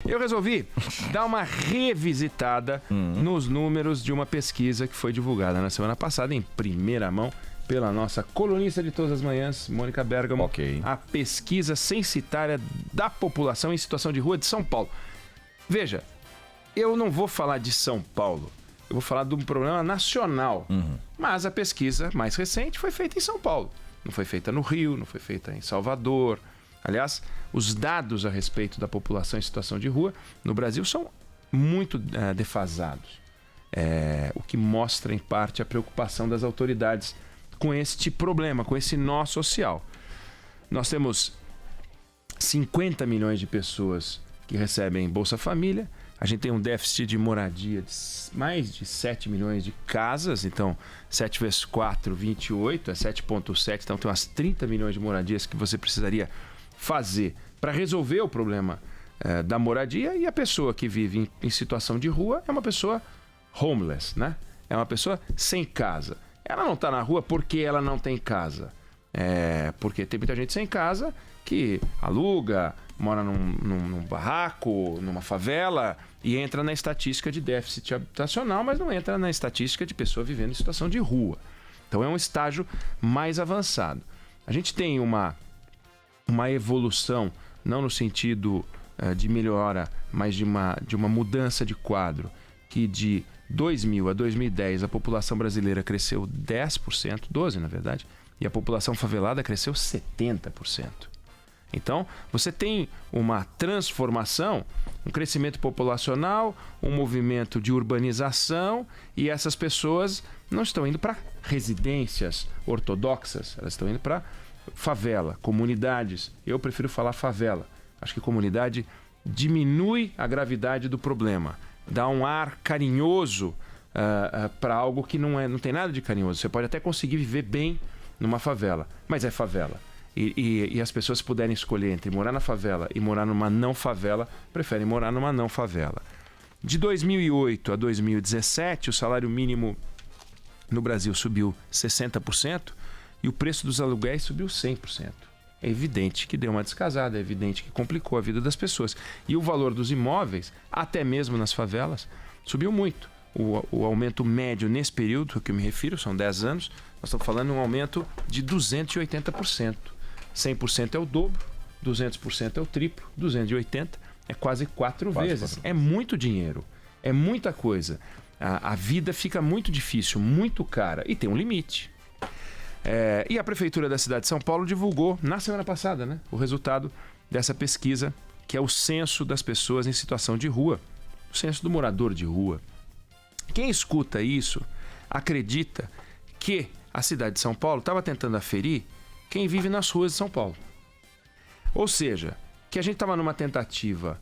Eu resolvi dar uma revisitada nos números de uma pesquisa que foi divulgada na semana passada em primeira mão pela nossa colunista de todas as manhãs, Mônica Bergamo. Ok. A pesquisa censitária da população em situação de rua de São Paulo. Veja, eu não vou falar de São Paulo, eu vou falar de um problema nacional. Mas a pesquisa mais recente foi feita em São Paulo. Não foi feita no Rio, não foi feita em Salvador. Aliás, os dados a respeito da população em situação de rua no Brasil são muito defasados. O que mostra, em parte, a preocupação das autoridades com este problema, com esse nó social. Nós temos 50 milhões de pessoas que recebem Bolsa Família. A gente tem um déficit de moradia de mais de 7 milhões de casas. Então, 7 vezes 4, 28, é 7,7. Então, tem umas 30 milhões de moradias que você precisaria fazer para resolver o problema da moradia. E a pessoa que vive em situação de rua é uma pessoa homeless, né? É uma pessoa sem casa. Ela não está na rua porque ela não tem casa. Porque tem muita gente sem casa que aluga, mora num barraco, numa favela e entra na estatística de déficit habitacional, mas não entra na estatística de pessoa vivendo em situação de rua. Então é um estágio mais avançado. A gente tem uma evolução, não no sentido de melhora, mas de uma mudança de quadro, que de 2000 a 2010 a população brasileira cresceu 10%, 12% na verdade, e a população favelada cresceu 70%. Então, você tem uma transformação, um crescimento populacional, um movimento de urbanização, e essas pessoas não estão indo para residências ortodoxas, elas estão indo para favela, comunidades. Eu prefiro falar favela. Acho que comunidade diminui a gravidade do problema, dá um ar carinhoso para algo que não tem nada de carinhoso. Você pode até conseguir viver bem numa favela, mas é favela. E as pessoas puderem escolher entre morar na favela e morar numa não favela, preferem morar numa não favela. De 2008 a 2017, o salário mínimo no Brasil subiu 60% e o preço dos aluguéis subiu 100%. É evidente que deu uma descasada, é evidente que complicou a vida das pessoas. E o valor dos imóveis, até mesmo nas favelas, subiu muito. O aumento médio nesse período, que eu me refiro, são 10 anos, nós estamos falando de um aumento de 280%. 100% é o dobro, 200% é o triplo, 280% é quase 4 vezes. É muito dinheiro, é muita coisa. A vida fica muito difícil, muito cara e tem um limite. E a Prefeitura da cidade de São Paulo divulgou na semana passada, né, o resultado dessa pesquisa, que é o censo das pessoas em situação de rua, o censo do morador de rua. Quem escuta isso acredita que a cidade de São Paulo estava tentando aferir quem vive nas ruas de São Paulo. Ou seja, que a gente estava numa tentativa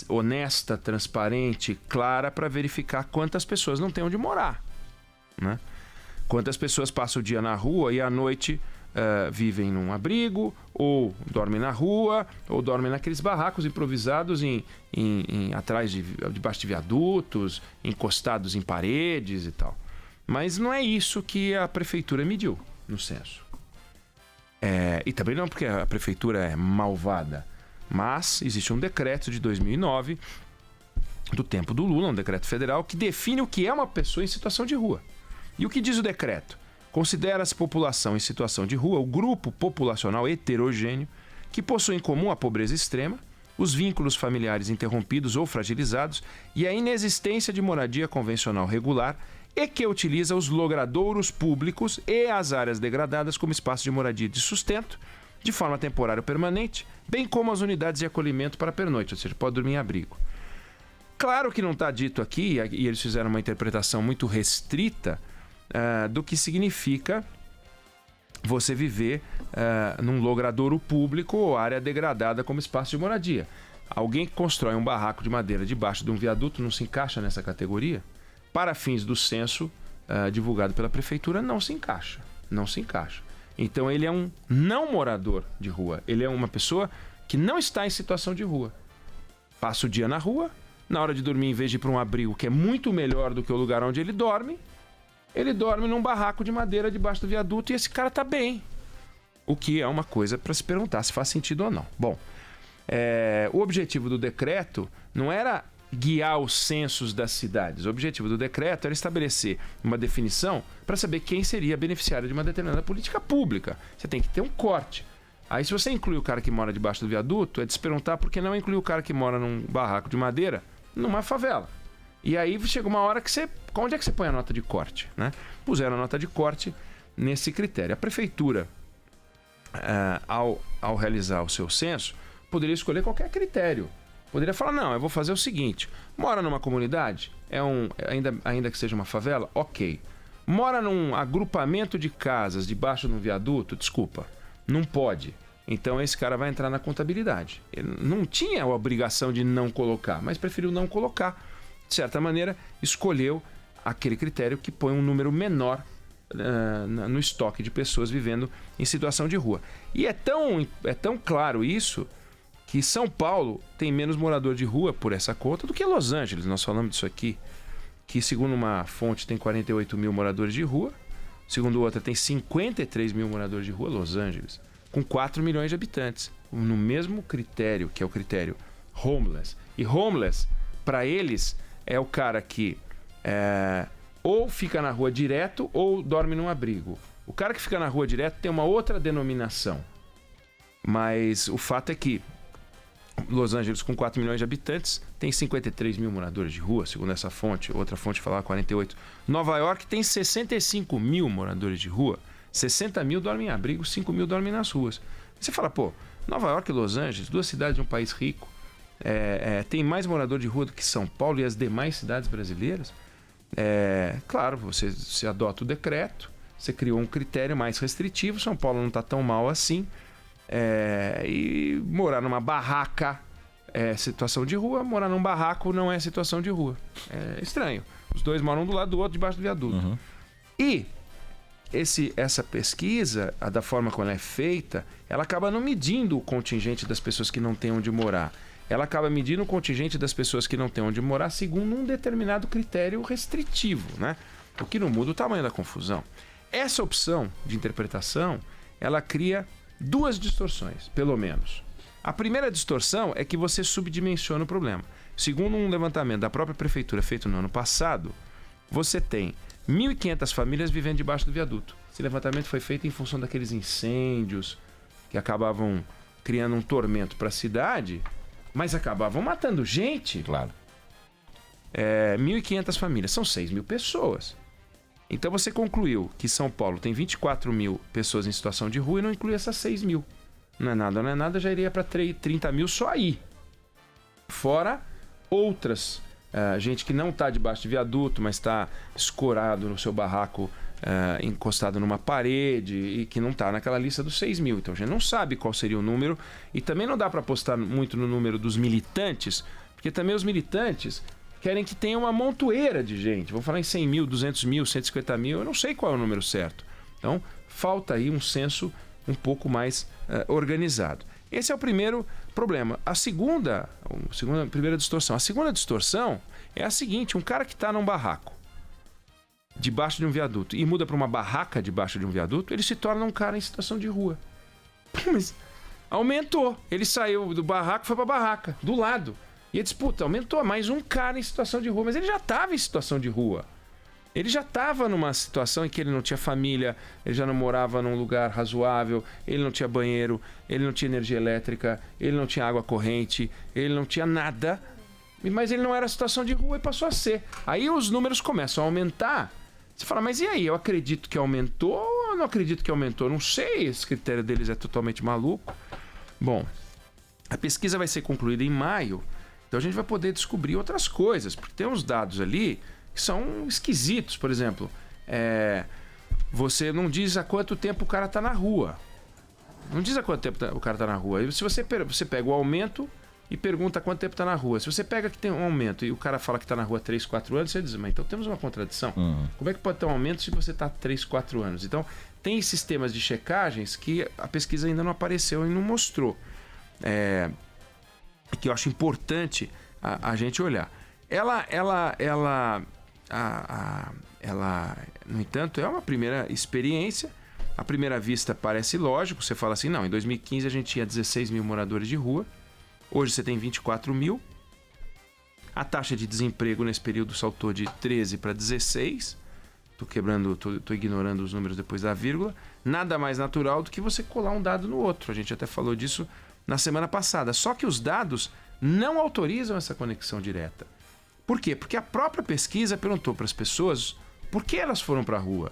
honesta, transparente, clara para verificar quantas pessoas não têm onde morar, né? Quantas pessoas passam o dia na rua e à noite vivem num abrigo, ou dormem na rua, ou dormem naqueles barracos improvisados atrás debaixo de viadutos, encostados em paredes e tal. Mas não é isso que a prefeitura mediu no censo. E também não porque a prefeitura é malvada, mas existe um decreto de 2009, do tempo do Lula, um decreto federal, que define o que é uma pessoa em situação de rua. E o que diz o decreto? Considera-se população em situação de rua o grupo populacional heterogêneo que possui em comum a pobreza extrema, os vínculos familiares interrompidos ou fragilizados e a inexistência de moradia convencional regular e que utiliza os logradouros públicos e as áreas degradadas como espaço de moradia de sustento, de forma temporária ou permanente, bem como as unidades de acolhimento para pernoite, ou seja, pode dormir em abrigo. Claro que não está dito aqui, e eles fizeram uma interpretação muito restrita do que significa você viver num logradouro público ou área degradada como espaço de moradia. Alguém que constrói um barraco de madeira debaixo de um viaduto não se encaixa nessa categoria? Para fins do censo divulgado pela prefeitura, não se encaixa. Não se encaixa. Então ele é um não morador de rua. Ele é uma pessoa que não está em situação de rua. Passa o dia na rua, na hora de dormir, em vez de ir para um abrigo que é muito melhor do que o lugar onde ele dorme num barraco de madeira debaixo do viaduto e esse cara tá bem. O que é uma coisa para se perguntar se faz sentido ou não. Bom, O objetivo do decreto não era guiar os censos das cidades. O objetivo do decreto era estabelecer uma definição para saber quem seria beneficiário de uma determinada política pública. Você tem que ter um corte. Aí, se você inclui o cara que mora debaixo do viaduto, é de se perguntar por que não inclui o cara que mora num barraco de madeira numa favela. E aí chega uma hora que você... Onde é que você põe a nota de corte, né? Puseram a nota de corte nesse critério. A prefeitura, ao realizar o seu censo, poderia escolher qualquer critério. Poderia falar, não, eu vou fazer o seguinte: mora numa comunidade, ainda que seja uma favela, ok. Mora num agrupamento de casas debaixo de um viaduto, desculpa, não pode. Então esse cara vai entrar na contabilidade. Ele não tinha a obrigação de não colocar, mas preferiu não colocar. De certa maneira, escolheu aquele critério que põe um número menor no estoque de pessoas vivendo em situação de rua. E é tão claro isso que São Paulo tem menos morador de rua por essa conta do que Los Angeles. Nós falamos disso aqui, que segundo uma fonte tem 48 mil moradores de rua, segundo outra tem 53 mil moradores de rua, Los Angeles, com 4 milhões de habitantes, no mesmo critério, que é o critério homeless. E homeless, para eles, é o cara que ou fica na rua direto ou dorme num abrigo. O cara que fica na rua direto tem uma outra denominação, mas o fato é que Los Angeles, com 4 milhões de habitantes, tem 53 mil moradores de rua, segundo essa fonte. Outra fonte falava 48. Nova York tem 65 mil moradores de rua. 60 mil dormem em abrigo, 5 mil dormem nas ruas. Você fala, pô, Nova York e Los Angeles, duas cidades de um país rico, tem mais morador de rua do que São Paulo e as demais cidades brasileiras. Claro, você adota o decreto, você criou um critério mais restritivo. São Paulo não está tão mal assim. E morar numa barraca é situação de rua, morar num barraco não é situação de rua. É estranho. Os dois moram do lado do outro, debaixo do viaduto. Uhum. E essa pesquisa, da forma como ela é feita, ela acaba não medindo o contingente das pessoas que não têm onde morar. Ela acaba medindo o contingente das pessoas que não têm onde morar segundo um determinado critério restritivo, né? O que não muda o tamanho da confusão. Essa opção de interpretação, ela cria duas distorções, pelo menos. A primeira distorção é que você subdimensiona o problema. Segundo um levantamento da própria prefeitura feito no ano passado, você tem 1.500 famílias vivendo debaixo do viaduto. Esse levantamento foi feito em função daqueles incêndios que acabavam criando um tormento para a cidade, mas acabavam matando gente. Claro. 1.500 famílias, são 6 mil pessoas. Então você concluiu que São Paulo tem 24 mil pessoas em situação de rua e não inclui essas 6 mil. Não é nada, já iria para 30 mil só aí. Fora outras, gente que não está debaixo de viaduto, mas está escorado no seu barraco, encostado numa parede e que não está naquela lista dos 6 mil. Então a gente não sabe qual seria o número e também não dá para apostar muito no número dos militantes, porque também os militantes querem que tenha uma montoeira de gente. Vamos falar em 100 mil, 200 mil, 150 mil, eu não sei qual é o número certo. Então, falta aí um censo um pouco mais organizado. Esse é o primeiro problema. A primeira distorção. A segunda distorção é a seguinte: um cara que está num barraco, debaixo de um viaduto, e muda para uma barraca debaixo de um viaduto, ele se torna um cara em situação de rua. Mas aumentou. Ele saiu do barraco e foi para a barraca, do lado. E a disputa aumentou, mais um cara em situação de rua. Mas ele já estava em situação de rua. Ele já estava numa situação em que ele não tinha família, ele já não morava num lugar razoável, ele não tinha banheiro, ele não tinha energia elétrica, ele não tinha água corrente, ele não tinha nada, mas ele não era situação de rua e passou a ser. Aí os números começam a aumentar. Você fala, mas e aí? Eu acredito que aumentou ou eu não acredito que aumentou? Não sei, esse critério deles é totalmente maluco. Bom, a pesquisa vai ser concluída em maio. Então a gente vai poder descobrir outras coisas, porque tem uns dados ali que são esquisitos. Por exemplo, você não diz há quanto tempo o cara está na rua. Não diz há quanto tempo o cara está na rua. E se você pega o aumento e pergunta há quanto tempo está na rua. Se você pega que tem um aumento e o cara fala que está na rua há 3, 4 anos, você diz, mas então temos uma contradição. Como é que pode ter um aumento se você está há 3, 4 anos? Então, tem sistemas de checagens que a pesquisa ainda não apareceu e não mostrou. Que eu acho importante a gente olhar. Ela, no entanto, é uma primeira experiência. À primeira vista parece lógico. Você fala assim, não, em 2015 a gente tinha 16 mil moradores de rua. Hoje você tem 24 mil. A taxa de desemprego nesse período saltou de 13 para 16. Tô ignorando os números depois da vírgula. Nada mais natural do que você colar um dado no outro. A gente até falou disso na semana passada. Só que os dados não autorizam essa conexão direta. Por quê? Porque a própria pesquisa perguntou para as pessoas por que elas foram para a rua.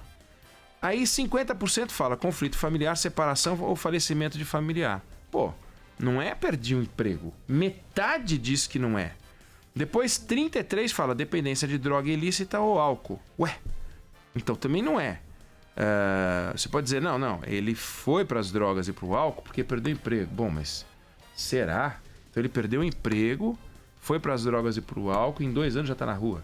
Aí 50% fala conflito familiar, separação ou falecimento de familiar. Pô, não é perdi um emprego. Metade diz que não é. Depois 33% fala dependência de droga ilícita ou álcool. Ué, então também não é. Você pode dizer, não, ele foi para as drogas e para o álcool porque perdeu emprego. Bom, mas será? Então ele perdeu o emprego, foi para as drogas e para o álcool, em 2 anos já está na rua.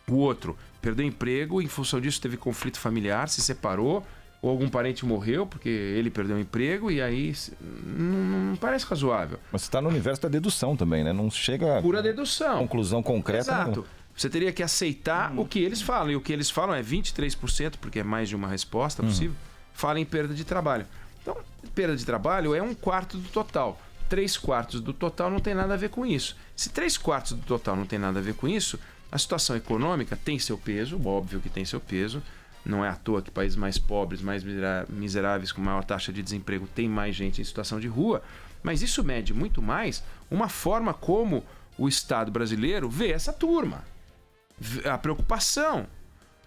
O outro perdeu emprego, em função disso teve conflito familiar, se separou, ou algum parente morreu porque ele perdeu o emprego, e aí não parece razoável. Mas você está no universo da dedução também, né? Não chega pura dedução. Conclusão concreta. Exato. Você teria que aceitar o que eles falam, e o que eles falam é 23%, porque é mais de uma resposta possível, fala em perda de trabalho. Então, perda de trabalho é 1/4 do total. 3/4 do total não tem nada a ver com isso. Se 3/4 do total não tem nada a ver com isso, a situação econômica tem seu peso, óbvio que tem seu peso. Não é à toa que países mais pobres, mais miseráveis, com maior taxa de desemprego, tem mais gente em situação de rua. Mas isso mede muito mais uma forma como o Estado brasileiro vê essa turma. A preocupação.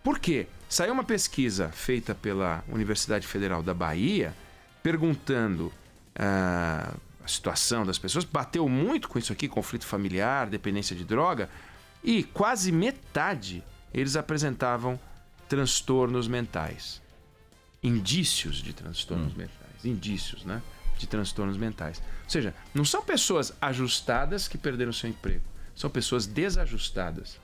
Por quê? Saiu uma pesquisa feita pela Universidade Federal da Bahia perguntando a situação das pessoas. Bateu muito com isso aqui, conflito familiar, dependência de droga. E quase metade eles apresentavam transtornos mentais. Indícios de transtornos mentais. Indícios, né? De transtornos mentais. Ou seja, não são pessoas ajustadas que perderam seu emprego. São pessoas desajustadas.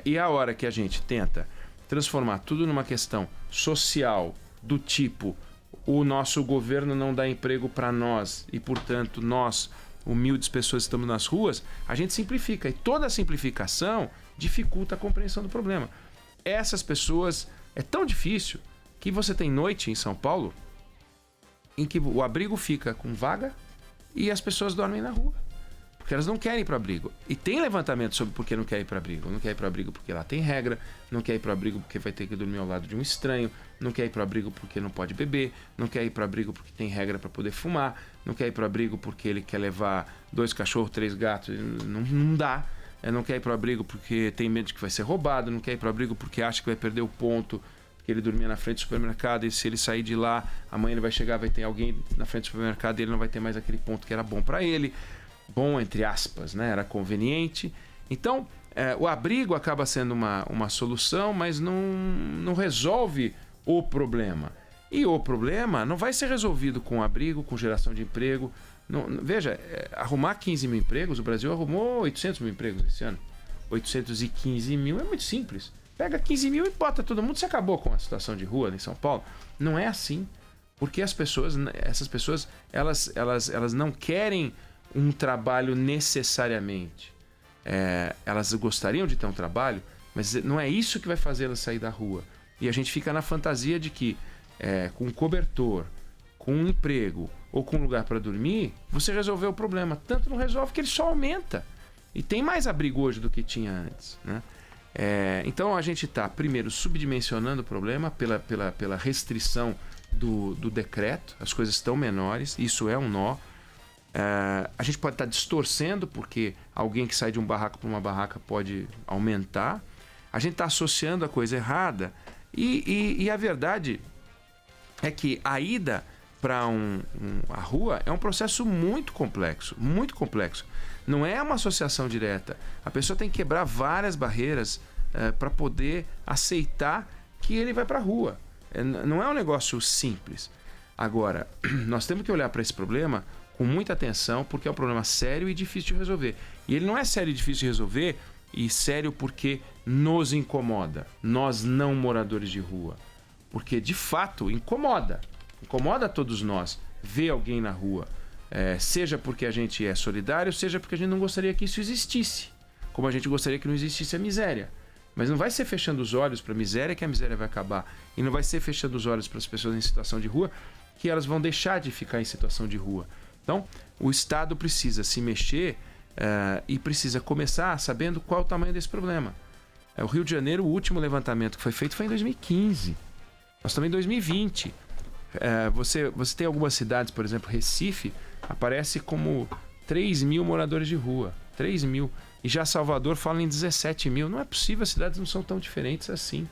E a hora que a gente tenta transformar tudo numa questão social, do tipo, o nosso governo não dá emprego para nós e, portanto, nós, humildes pessoas, estamos nas ruas, a gente simplifica. E toda a simplificação dificulta a compreensão do problema. Essas pessoas, é tão difícil que você tem noite em São Paulo em que o abrigo fica com vaga e as pessoas dormem na rua. Porque elas não querem ir para abrigo. E tem levantamento sobre por que não quer ir para abrigo. Não quer ir para abrigo porque lá tem regra, não quer ir para abrigo porque vai ter que dormir ao lado de um estranho, não quer ir para abrigo porque não pode beber, não quer ir para abrigo porque tem regra para poder fumar, não quer ir para abrigo porque ele quer levar 2 cachorros, 3 gatos, não dá. Não quer ir para abrigo porque tem medo de que vai ser roubado, não quer ir para abrigo porque acha que vai perder o ponto, que ele dormia na frente do supermercado e se ele sair de lá, amanhã ele vai chegar, vai ter alguém na frente do supermercado e ele não vai ter mais aquele ponto que era bom para ele. Bom, entre aspas, né? Era conveniente. Então, o abrigo acaba sendo uma solução, mas não resolve o problema. E o problema não vai ser resolvido com abrigo, com geração de emprego. Veja, arrumar 15 mil empregos, o Brasil arrumou 800 mil empregos esse ano. 815 mil é muito simples. Pega 15 mil e bota todo mundo, se acabou com a situação de rua em São Paulo. Não é assim. Porque essas pessoas, elas não querem um trabalho necessariamente. Elas gostariam de ter um trabalho, mas não é isso que vai fazer elas sair da rua. E a gente fica na fantasia de que com um cobertor, com um emprego ou com um lugar para dormir, você resolveu o problema. Tanto não resolve que ele só aumenta. E tem mais abrigo hoje do que tinha antes, né? Então a gente está, primeiro, subdimensionando o problema pela restrição do decreto. As coisas estão menores, isso é um nó. A gente pode estar distorcendo, porque alguém que sai de um barraco para uma barraca pode aumentar. A gente está associando a coisa errada. E a verdade é que a ida para a rua é um processo muito complexo, muito complexo. Não é uma associação direta. A pessoa tem que quebrar várias barreiras para poder aceitar que ele vai para a rua. Não é um negócio simples. Agora, nós temos que olhar para esse problema com muita atenção, porque é um problema sério e difícil de resolver. E ele não é sério e difícil de resolver, e sério porque nos incomoda, nós não moradores de rua. Porque, de fato, incomoda todos nós ver alguém na rua. Seja porque a gente é solidário, seja porque a gente não gostaria que isso existisse. Como a gente gostaria que não existisse a miséria. Mas não vai ser fechando os olhos para a miséria que a miséria vai acabar. E não vai ser fechando os olhos para as pessoas em situação de rua que elas vão deixar de ficar em situação de rua. Então, o Estado precisa se mexer e precisa começar sabendo qual é o tamanho desse problema. O Rio de Janeiro, o último levantamento que foi feito foi em 2015. Nós estamos em 2020. Você tem algumas cidades, por exemplo, Recife, aparece como 3 mil moradores de rua. 3 mil. E já Salvador fala em 17 mil. Não é possível, as cidades não são tão diferentes assim.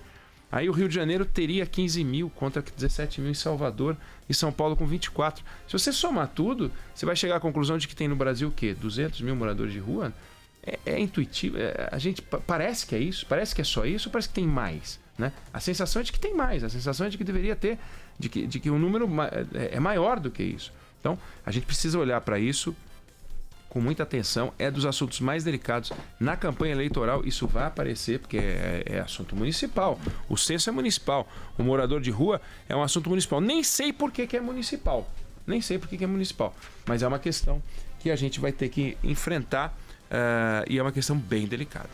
Aí o Rio de Janeiro teria 15 mil contra 17 mil em Salvador e São Paulo com 24. Se você somar tudo, você vai chegar à conclusão de que tem no Brasil o quê? 200 mil moradores de rua? É intuitivo. A gente parece que é isso, parece que é só isso, parece que tem mais, né? A sensação é de que tem mais, a sensação é de que deveria ter, de que o número é maior do que isso. Então, a gente precisa olhar para isso com muita atenção, é dos assuntos mais delicados na campanha eleitoral. Isso vai aparecer porque é assunto municipal, o censo é municipal, o morador de rua é um assunto municipal. Nem sei por que é municipal, mas é uma questão que a gente vai ter que enfrentar e é uma questão bem delicada.